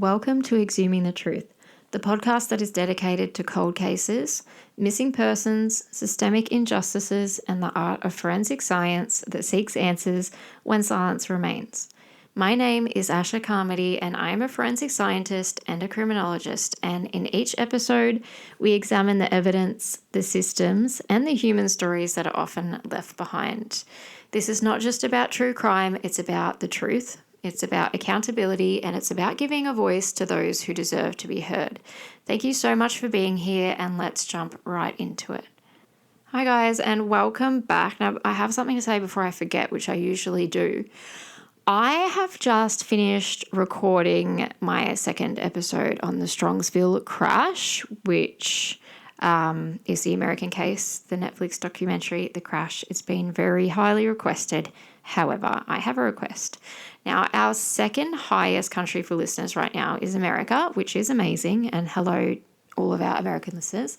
Welcome to Exhuming the Truth, the podcast that is dedicated to cold cases, missing persons, systemic injustices, and the art of forensic science that seeks answers when silence remains. My name is Asha Carmody, and I am a forensic scientist and a criminologist, and in each episode, we examine the evidence, the systems, and the human stories that are often left behind. This is not just about true crime, it's about the truth. It's about accountability, and it's about giving a voice to those who deserve to be heard. Thank you so much for being here, and let's jump right into it. Hi guys, and welcome back. Now, I have something to say before I forget, which I usually do. I have just finished recording my second episode on the Strongsville crash, which is the American case, the Netflix documentary, The Crash. It's been very highly requested. However, I have a request. Now, our second highest country for listeners right now is America, which is amazing. And hello, all of our American listeners.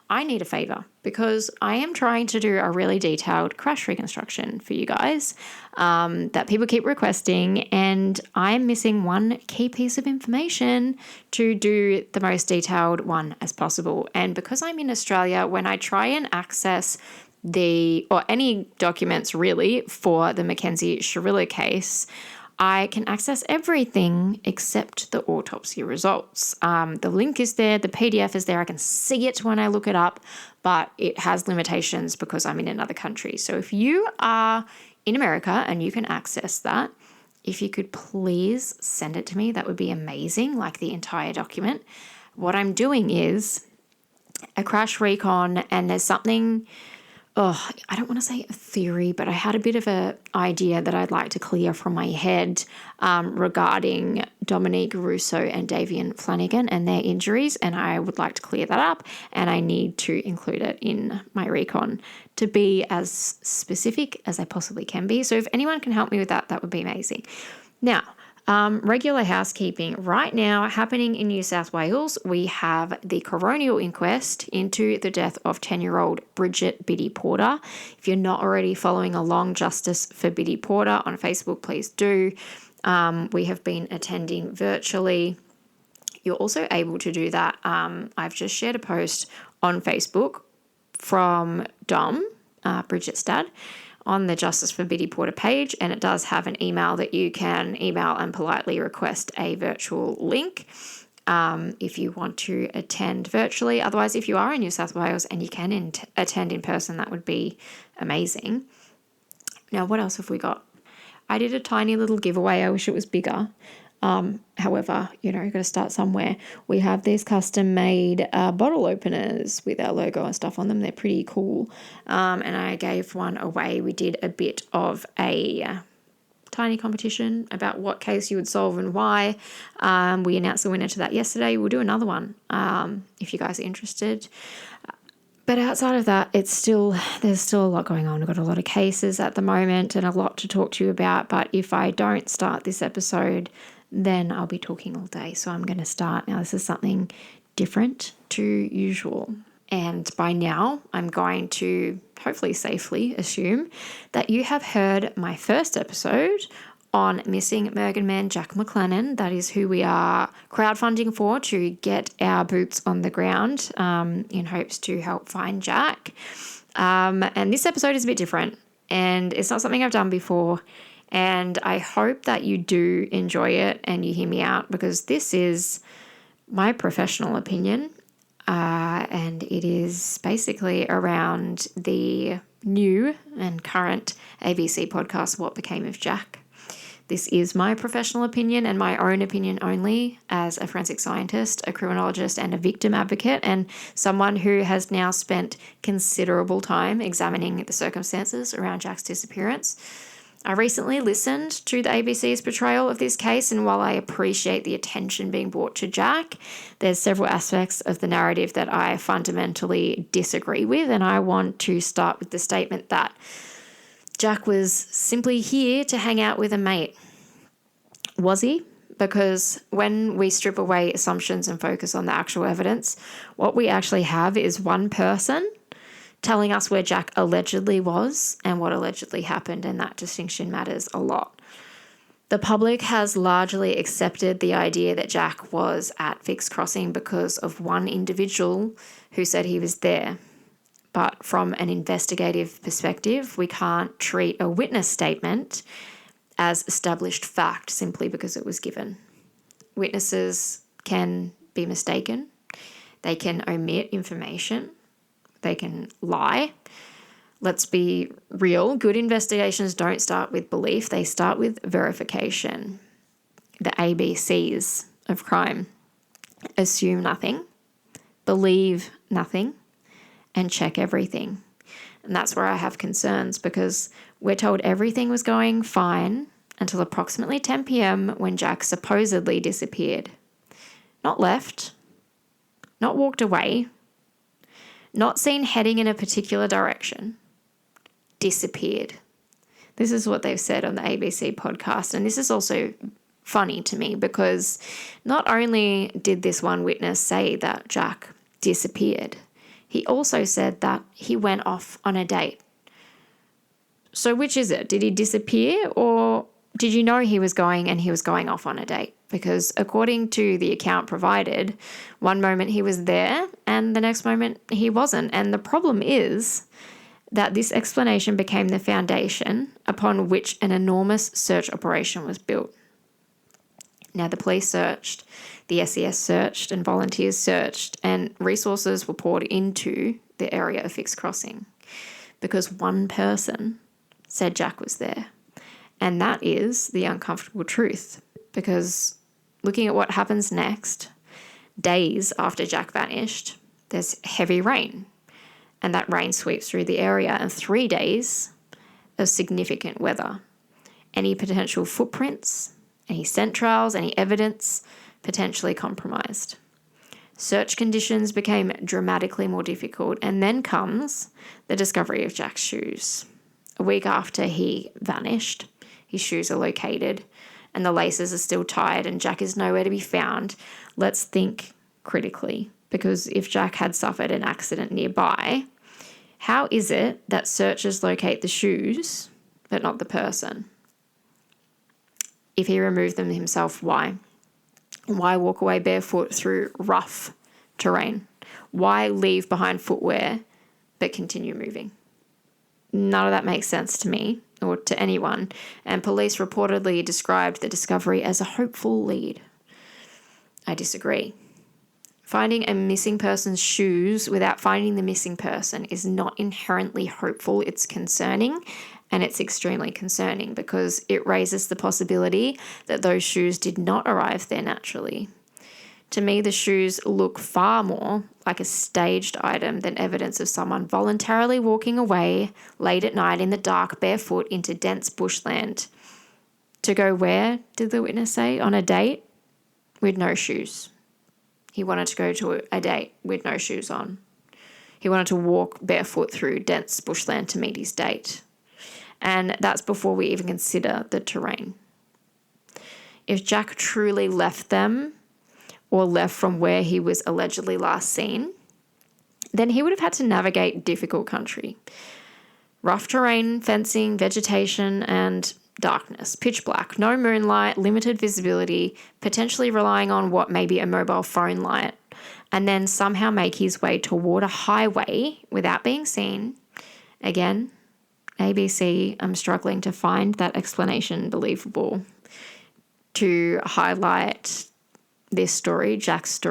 I need a favor because I am trying to do a really detailed crash reconstruction for you guys that people keep requesting, and I'm missing one key piece of information to do the most detailed one as possible. And because I'm in Australia, when I try and access any documents really for the Mackenzie Shirilla case, I can access everything except the autopsy results. The link is there, the PDF is there, I can see it when I look it up, but it has limitations because I'm in another country. So if you are in America and you can access that, if you could please send it to me, that would be amazing, like the entire document. What I'm doing is a crash recon, and there's something... I don't want to say a theory, but I had a bit of an idea that I'd like to clear from my head regarding Dominique Russo and Davian Flanagan and their injuries, and I would like to clear that up, and I need to include it in my recon to be as specific as I possibly can be. So if anyone can help me with that, that would be amazing. Now, regular housekeeping. Right now, happening in New South Wales, we have the coronial inquest into the death of 10-year-old Bridget Biddy Porter. If you're not already following along Justice for Biddy Porter on Facebook, please do. We have been attending virtually. You're also able to do that. I've just shared a post on Facebook from Dom, Bridget's dad, on the Justice for Biddy Porter page, and it does have an email that you can email and politely request a virtual link if you want to attend virtually. Otherwise, if you are in New South Wales and you can attend in person, that would be amazing. Now, what else have we got? I did a tiny little giveaway. I wish it was bigger. However, you've got to start somewhere. We have these custom-made bottle openers with our logo and stuff on them. They're pretty cool. And I gave one away. We did a bit of a tiny competition about what case you would solve and why. We announced the winner to that yesterday. We'll do another one if you guys are interested. But outside of that, there's still a lot going on. We've got a lot of cases at the moment and a lot to talk to you about. But if I don't start this episode, then I'll be talking all day. So I'm going to start. Now, this is something different to usual. And by now, I'm going to hopefully safely assume that you have heard my first episode on missing Murgan man Jack McLennan. That is who we are crowdfunding for to get our boots on the ground in hopes to help find Jack. And this episode is a bit different, and it's not something I've done before. And I hope that you do enjoy it and you hear me out, because this is my professional opinion. And it is basically around the new and current ABC podcast, What Became of Jack. This is my professional opinion and my own opinion only as a forensic scientist, a criminologist, and a victim advocate, and someone who has now spent considerable time examining the circumstances around Jack's disappearance. I recently listened to the ABC's portrayal of this case, and while I appreciate the attention being brought to Jack, there's several aspects of the narrative that I fundamentally disagree with, and I want to start with the statement that Jack was simply here to hang out with a mate. Was he? Because when we strip away assumptions and focus on the actual evidence, what we actually have is one person telling us where Jack allegedly was and what allegedly happened, and that distinction matters a lot. The public has largely accepted the idea that Jack was at Fix Crossing because of one individual who said he was there. But from an investigative perspective, we can't treat a witness statement as established fact simply because it was given. Witnesses can be mistaken. They can omit information. They can lie. Let's be real. Good investigations don't start with belief. They start with verification. The ABCs of crime. Assume nothing. Believe nothing. And check everything. And that's where I have concerns, because we're told everything was going fine until approximately 10 p.m. when Jack supposedly disappeared. Not left. Not walked away. Not seen heading in a particular direction. Disappeared. This is what they've said on the ABC podcast. And this is also funny to me, because not only did this one witness say that Jack disappeared, he also said that he went off on a date. So which is it? Did he disappear, or did you know he was going off on a date? Because according to the account provided, one moment he was there and the next moment he wasn't. And the problem is that this explanation became the foundation upon which an enormous search operation was built. Now, the police searched, the SES searched, and volunteers searched, and resources were poured into the area of Fix Crossing because one person said Jack was there. And that is the uncomfortable truth, because looking at what happens next, days after Jack vanished, there's heavy rain, and that rain sweeps through the area, and 3 days of significant weather. Any potential footprints, any scent trails, any evidence potentially compromised. Search conditions became dramatically more difficult, and then comes the discovery of Jack's shoes. A week after he vanished, his shoes are located and the laces are still tied and Jack is nowhere to be found. Let's think critically, because if Jack had suffered an accident nearby, how is it that searchers locate the shoes but not the person? If he removed them himself, why? Why walk away barefoot through rough terrain? Why leave behind footwear but continue moving? None of that makes sense to me or to anyone, and police reportedly described the discovery as a hopeful lead. I disagree. Finding a missing person's shoes without finding the missing person is not inherently hopeful. It's concerning, and it's extremely concerning because it raises the possibility that those shoes did not arrive there naturally. To me, the shoes look far more like a staged item than evidence of someone voluntarily walking away late at night in the dark barefoot into dense bushland. To go where, did the witness say? On a date? With no shoes. He wanted to go to a date with no shoes on. He wanted to walk barefoot through dense bushland to meet his date. And that's before we even consider the terrain. If Jack truly left them, or left from where he was allegedly last seen, then he would have had to navigate difficult country. Rough terrain, fencing, vegetation, and darkness, pitch black, no moonlight, limited visibility, potentially relying on what may be a mobile phone light, and then somehow make his way toward a highway without being seen. Again, ABC, I'm struggling to find that explanation believable. To highlight this story, Jack's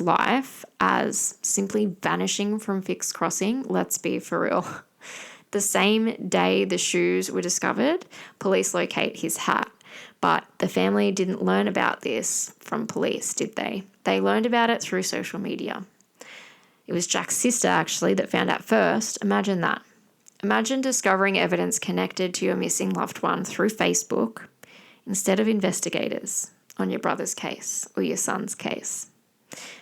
life, as simply vanishing from Fix Crossing, let's be for real. The same day the shoes were discovered, police locate his hat. But the family didn't learn about this from police, did they? They learned about it through social media. It was Jack's sister, actually, that found out first. Imagine that. Imagine discovering evidence connected to your missing loved one through Facebook instead of investigators on your brother's case or your son's case.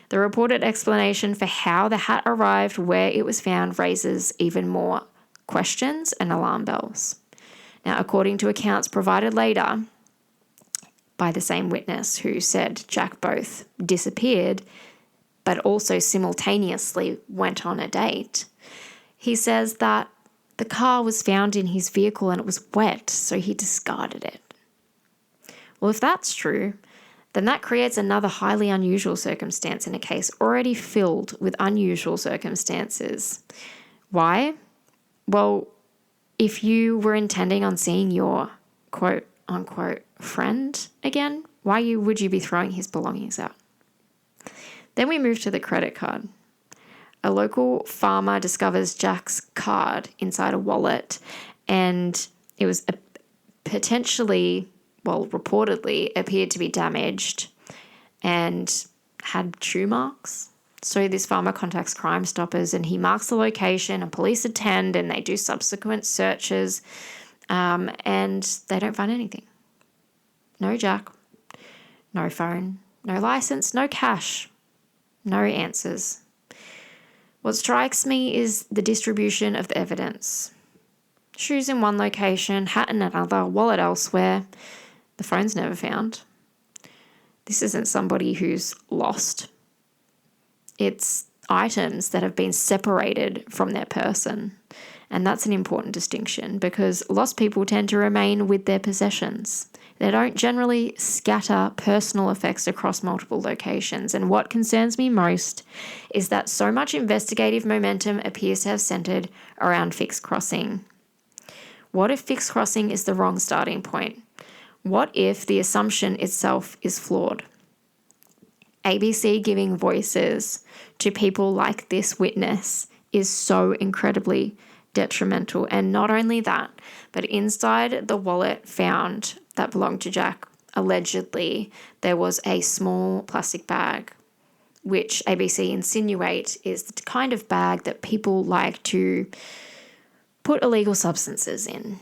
The reported explanation for how the hat arrived where it was found raises even more questions and alarm bells. Now, according to accounts provided later by the same witness who said Jack both disappeared but also simultaneously went on a date, he says that the car was found in his vehicle and it was wet, so he discarded it. Well, if that's true, then that creates another highly unusual circumstance in a case already filled with unusual circumstances. Why? Well, if you were intending on seeing your quote unquote friend again, why would you be throwing his belongings out? Then we move to the credit card. A local farmer discovers Jack's card inside a wallet, and it was reportedly appeared to be damaged and had chew marks. So this farmer contacts Crime Stoppers, and he marks the location, and police attend, and they do subsequent searches, and they don't find anything. No Jack, no phone, no license, no cash, no answers. What strikes me is the distribution of the evidence. Shoes in one location, hat in another, wallet elsewhere. The phone's never found. This isn't somebody who's lost. It's items that have been separated from their person. And that's an important distinction because lost people tend to remain with their possessions. They don't generally scatter personal effects across multiple locations. And what concerns me most is that so much investigative momentum appears to have centered around fixed crossing. What if fixed crossing is the wrong starting point? What if the assumption itself is flawed? ABC giving voices to people like this witness is so incredibly detrimental. And not only that, but inside the wallet found that belonged to Jack, allegedly, there was a small plastic bag, which ABC insinuate is the kind of bag that people like to put illegal substances in.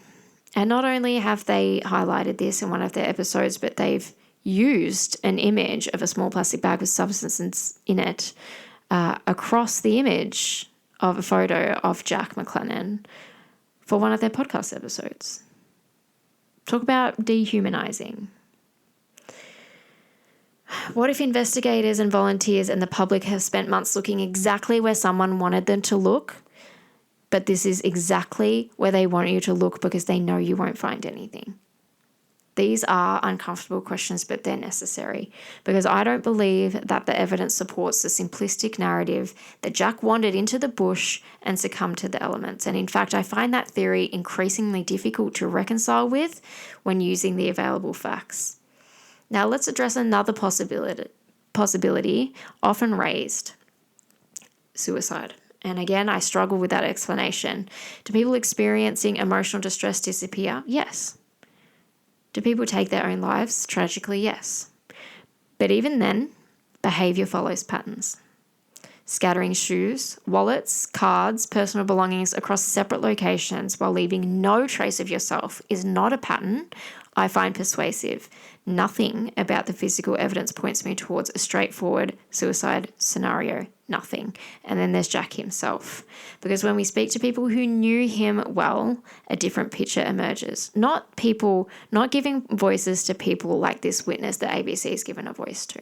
And not only have they highlighted this in one of their episodes, but they've used an image of a small plastic bag with substances in it across the image of a photo of Jack McLennan for one of their podcast episodes. Talk about dehumanizing. What if investigators and volunteers and the public have spent months looking exactly where someone wanted them to look, but this is exactly where they want you to look because they know you won't find anything? These are uncomfortable questions, but they're necessary because I don't believe that the evidence supports the simplistic narrative that Jack wandered into the bush and succumbed to the elements. And in fact, I find that theory increasingly difficult to reconcile with when using the available facts. Now let's address another possibility often raised: suicide. And again, I struggle with that explanation. Do people experiencing emotional distress disappear? Yes. Do people take their own lives? Tragically, yes. But even then, behaviour follows patterns. Scattering shoes, wallets, cards, personal belongings across separate locations while leaving no trace of yourself is not a pattern I find persuasive. Nothing about the physical evidence points me towards a straightforward suicide scenario. Nothing. And then there's Jack himself. Because when we speak to people who knew him well, a different picture emerges. Not giving voices to people like this witness that ABC has given a voice to.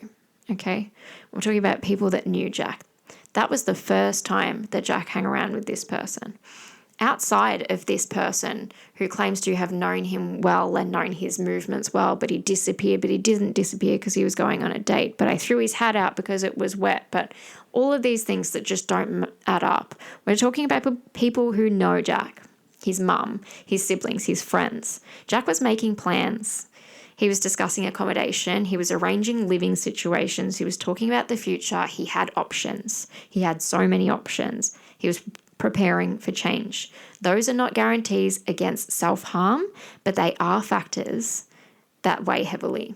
Okay? We're talking about people that knew Jack. That was the first time that Jack hung around with this person. Outside of this person who claims to have known him well and known his movements well, but he disappeared, but he didn't disappear because he was going on a date, but I threw his hat out because it was wet, but all of these things that just don't add up. We're talking about people who know Jack, his mum, his siblings, his friends. Jack was making plans. He was discussing accommodation. He was arranging living situations. He was talking about the future. He had options. He had so many options. He was preparing for change. Those are not guarantees against self-harm, but they are factors that weigh heavily.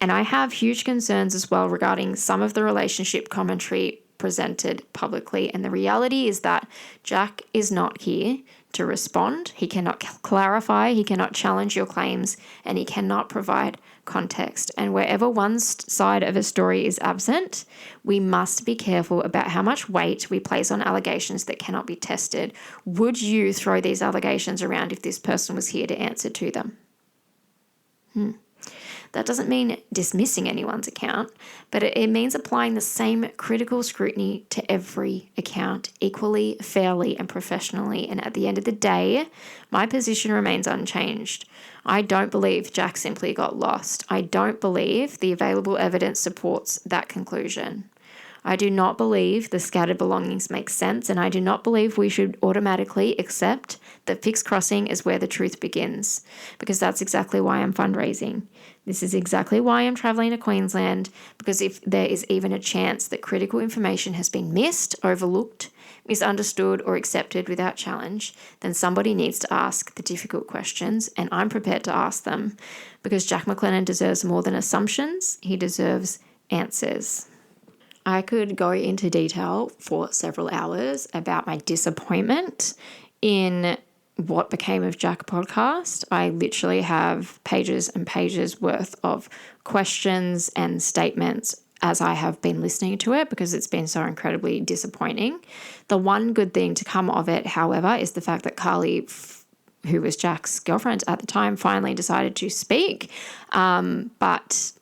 And I have huge concerns as well regarding some of the relationship commentary presented publicly. And the reality is that Jack is not here to respond. He cannot clarify, he cannot challenge your claims, and he cannot provide context. And wherever one side of a story is absent, we must be careful about how much weight we place on allegations that cannot be tested. Would you throw these allegations around if this person was here to answer to them? That doesn't mean dismissing anyone's account, but it means applying the same critical scrutiny to every account equally, fairly, and professionally. And at the end of the day, my position remains unchanged. I don't believe Jack simply got lost. I don't believe the available evidence supports that conclusion. I do not believe the scattered belongings make sense, and I do not believe we should automatically accept that fixed crossing is where the truth begins, because that's exactly why I'm fundraising. This is exactly why I'm travelling to Queensland, because if there is even a chance that critical information has been missed, overlooked, misunderstood, or accepted without challenge, then somebody needs to ask the difficult questions, and I'm prepared to ask them, because Jack McLennan deserves more than assumptions. He deserves answers. I could go into detail for several hours about my disappointment in what became of Jack podcast. I literally have pages and pages worth of questions and statements as I have been listening to it, because it's been so incredibly disappointing. The one good thing to come of it, however, is the fact that Carly, who was Jack's girlfriend at the time, finally decided to speak. But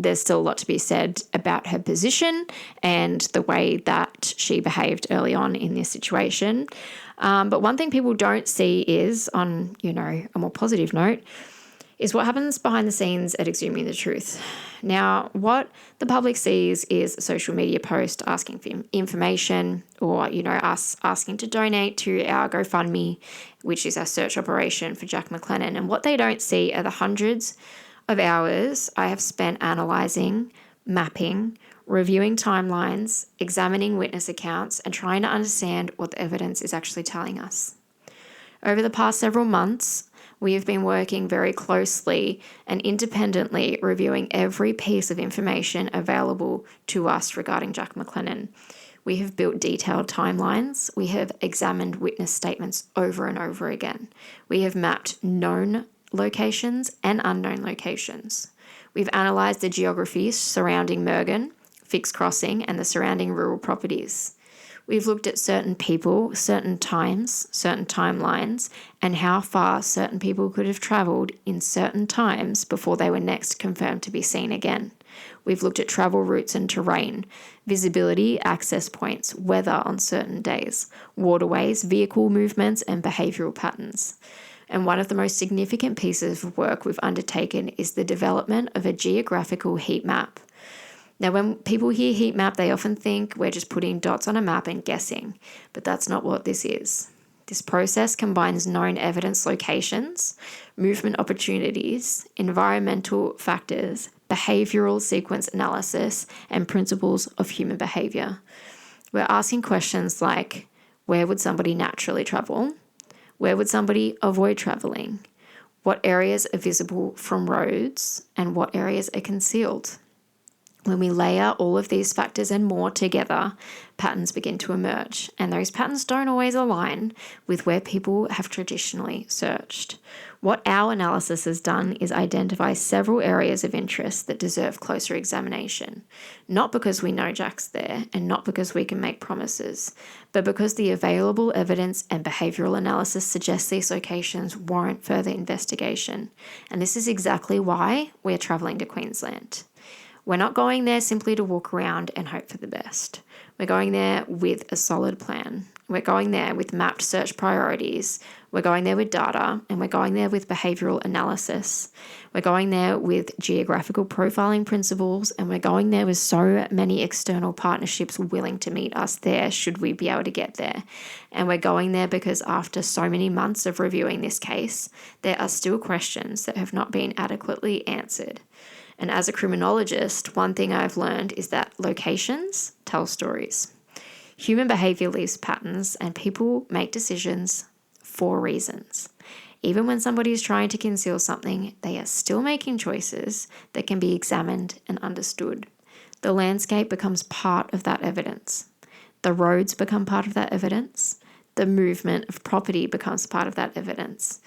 there's still a lot to be said about her position and the way that she behaved early on in this situation. But one thing people don't see is, on, a more positive note, is what happens behind the scenes at Exhuming the Truth. Now, what the public sees is a social media post asking for information, or, us asking to donate to our GoFundMe, which is our search operation for Jack McLennan. And what they don't see are the hundreds of hours I have spent analysing, mapping, reviewing timelines, examining witness accounts, and trying to understand what the evidence is actually telling us. Over the past several months, we have been working very closely and independently reviewing every piece of information available to us regarding Jack McLennan. We have built detailed timelines. We have examined witness statements over and over again. We have mapped known locations and unknown locations. We've analysed the geography surrounding Mergen, fixed crossing, and the surrounding rural properties. We've looked at certain people, certain times, certain timelines, and how far certain people could have travelled in certain times before they were next confirmed to be seen again. We've looked at travel routes and terrain, visibility, access points, weather on certain days, waterways, vehicle movements, and behavioural patterns. And one of the most significant pieces of work we've undertaken is the development of a geographical heat map. Now, when people hear heat map, they often think we're just putting dots on a map and guessing, but that's not what this is. This process combines known evidence locations, movement opportunities, environmental factors, behavioural sequence analysis, and principles of human behaviour. We're asking questions like, where would somebody naturally travel? Where would somebody avoid travelling? What areas are visible from roads and what areas are concealed? When we layer all of these factors and more together, patterns begin to emerge, and those patterns don't always align with where people have traditionally searched. What our analysis has done is identify several areas of interest that deserve closer examination, not because we know Jack's there and not because we can make promises, but because the available evidence and behavioural analysis suggests these locations warrant further investigation. And this is exactly why we're travelling to Queensland. We're not going there simply to walk around and hope for the best. We're going there with a solid plan. We're going there with mapped search priorities. We're going there with data, and we're going there with behavioural analysis. We're going there with geographical profiling principles, and we're going there with so many external partnerships willing to meet us there should we be able to get there. And we're going there because after so many months of reviewing this case, there are still questions that have not been adequately answered. And as a criminologist, one thing I've learned is that locations tell stories. Human behaviour leaves patterns, and people make decisions for reasons. Even when somebody is trying to conceal something, they are still making choices that can be examined and understood. The landscape becomes part of that evidence. The roads become part of that evidence. The movement of property becomes part of that evidence.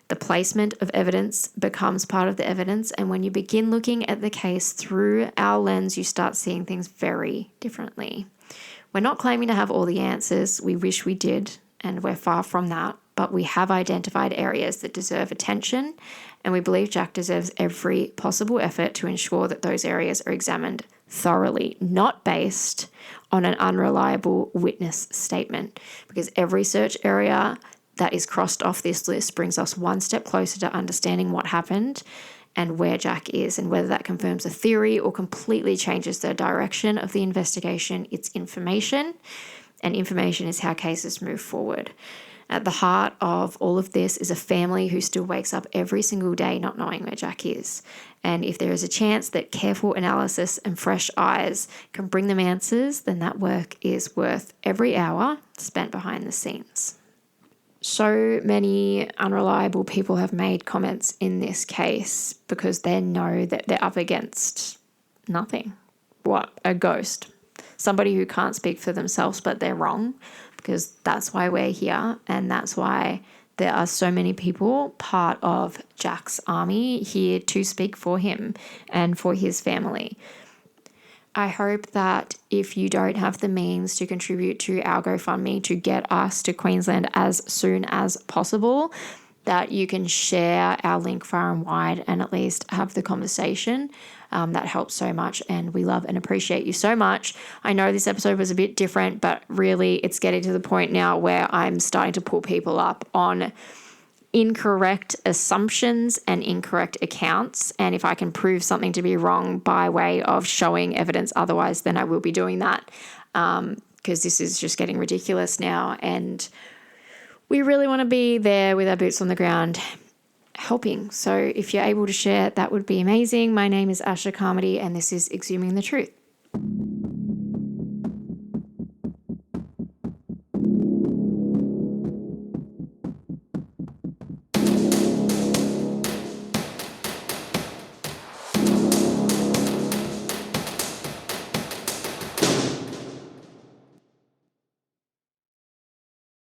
The placement of evidence becomes part of the evidence, and when you begin looking at the case through our lens, you start seeing things very differently. We're not claiming to have all the answers. We wish we did, and we're far from that, but we have identified areas that deserve attention and we believe Jack deserves every possible effort to ensure that those areas are examined thoroughly, not based on an unreliable witness statement, because every search area that is crossed off this list brings us one step closer to understanding what happened and where Jack is, and whether that confirms a theory or completely changes the direction of the investigation. It's information, and information is how cases move forward. At the heart of all of this is a family who still wakes up every single day not knowing where Jack is. And if there is a chance that careful analysis and fresh eyes can bring them answers, then that work is worth every hour spent behind the scenes. So many unreliable people have made comments in this case because they know that they're up against nothing. What? A ghost. Somebody who can't speak for themselves, but they're wrong, because that's why we're here, and that's why there are so many people part of Jack's army here to speak for him and for his family. I hope that if you don't have the means to contribute to our GoFundMe to get us to Queensland as soon as possible, that you can share our link far and wide and at least have the conversation. That helps so much, and we love and appreciate you so much. I know this episode was a bit different, but really it's getting to the point now where I'm starting to pull people up on incorrect assumptions and incorrect accounts. And if I can prove something to be wrong by way of showing evidence otherwise, then I will be doing that, because this is just getting ridiculous now. And we really want to be there with our boots on the ground helping. So if you're able to share, that would be amazing. My name is Asha Carmody, and this is Exhuming the Truth.